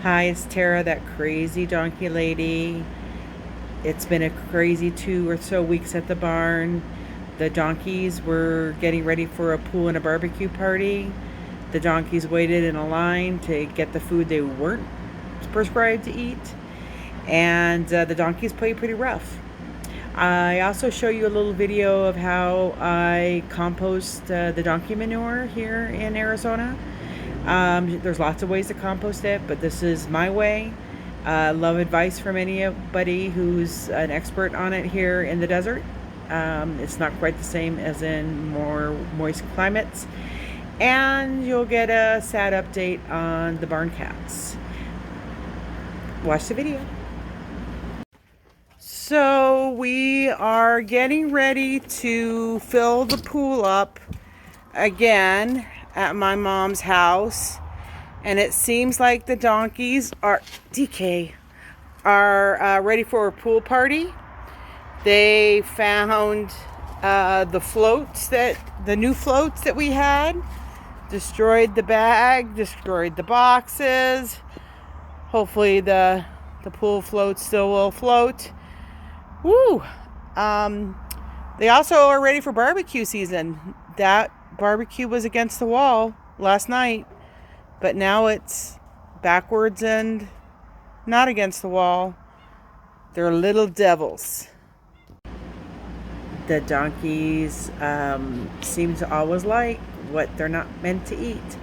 Hi, it's Tara, that crazy donkey lady. It's been a crazy 2 or so weeks at the barn. The donkeys were getting ready for a pool and a barbecue party. The donkeys waited in a line to get the food they weren't prescribed to eat. And the donkeys played pretty rough. I also show you a little video of how I compost the donkey manure here in Arizona. There's lots of ways to compost it, but this is my way. Love advice from anybody who's an expert on it here in the desert. It's not quite the same as in more moist climates. And you'll get a sad update on the barn cats. Watch the video. So we are getting ready to fill the pool up again at my mom's house, and it seems like the donkeys are ready for a pool party. They found the new floats that we had, destroyed the bag, destroyed the boxes. Hopefully the pool floats still will float. Woo! They also are ready for barbecue season. That barbecue was against the wall last night, but now it's backwards and not against the wall. They're little devils. The donkeys seem to always like what they're not meant to eat.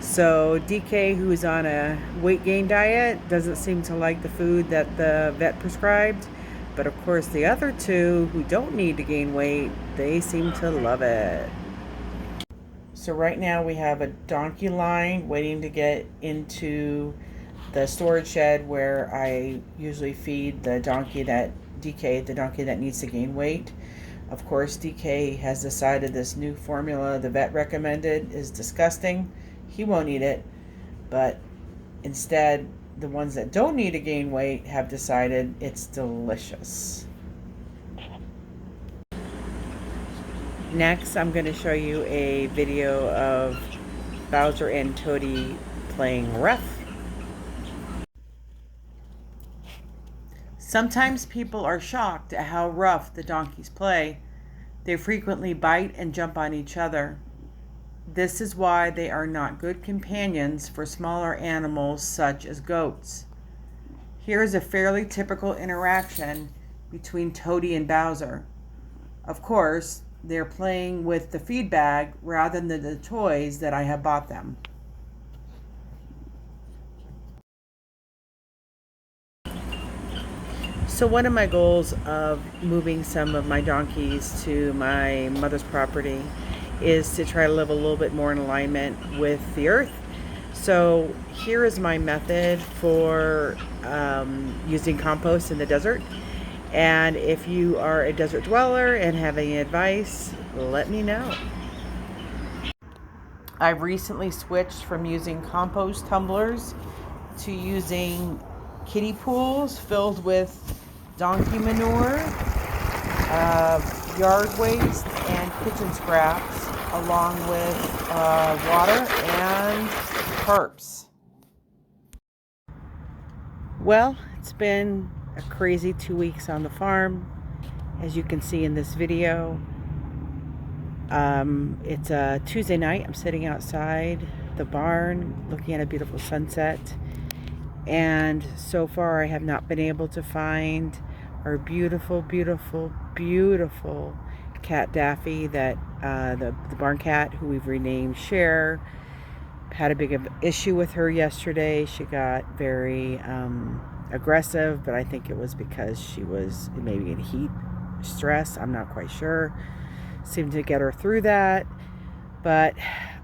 So DK, who's on a weight gain diet, doesn't seem to like the food that the vet prescribed. But of course, the other two who don't need to gain weight, they seem to love it. So right now we have a donkey line waiting to get into the storage shed where I usually feed the donkey that needs to gain weight. Of course, DK has decided this new formula the vet recommended is disgusting. He won't eat it, but instead, the ones that don't need to gain weight have decided it's delicious. Next, I'm going to show you a video of Bowser and Toady playing rough. Sometimes people are shocked at how rough the donkeys play. They frequently bite and jump on each other. This is why they are not good companions for smaller animals such as goats. Here is a fairly typical interaction between Toady and Bowser. Of course, they're playing with the feed bag rather than the toys that I have bought them. So one of my goals of moving some of my donkeys to my mother's property is to try to live a little bit more in alignment with the earth. So here is my method for using compost in the desert. And if you are a desert dweller and have any advice, let me know. I've recently switched from using compost tumblers to using kiddie pools filled with donkey manure, yard waste, and kitchen scraps, along with water and tarps. Well, it's been a crazy 2 weeks on the farm, as you can see in this video. It's a Tuesday night. I'm sitting outside the barn looking at a beautiful sunset, and so far I have not been able to find our beautiful cat Daffy, that the barn cat, who we've renamed Cher. Had a big issue with her yesterday. She got very aggressive, but I think it was because she was maybe in heat stress. I'm not quite sure. Seemed to get her through that, but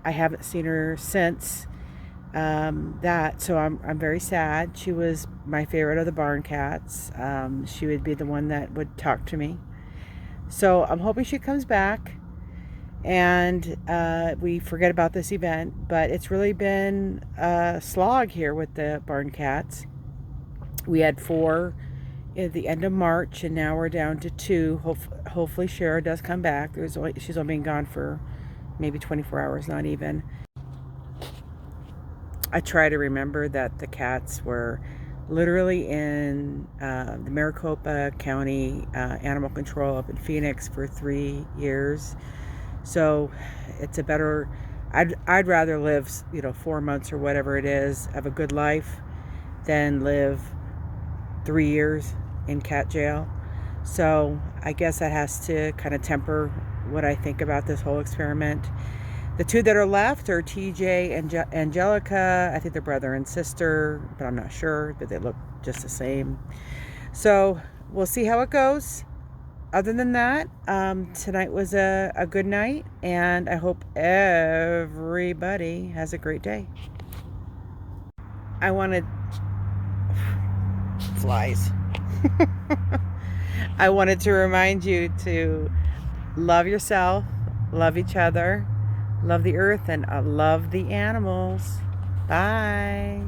I haven't seen her since that, so I'm very sad. She was my favorite of the barn cats. She would be the one that would talk to me. So I'm hoping she comes back and we forget about this event, but it's really been a slog here with the barn cats. We had 4 at the end of March, and now we're down to 2. Hopefully Shara does come back. She's only been gone for maybe 24 hours, not even. I try to remember that the cats were literally in the Maricopa County Animal Control up in Phoenix for 3 years. So it's a better, I'd rather live, 4 months or whatever it is of a good life than live 3 years in cat jail. So I guess that has to kind of temper what I think about this whole experiment. The two that are left are TJ and Angelica. I think they're brother and sister, but I'm not sure, but they look just the same. So we'll see how it goes. Other than that, tonight was a good night, and I hope everybody has a great day. I wanted flies. I wanted to remind you to love yourself, love each other, love the earth, and love the animals. Bye.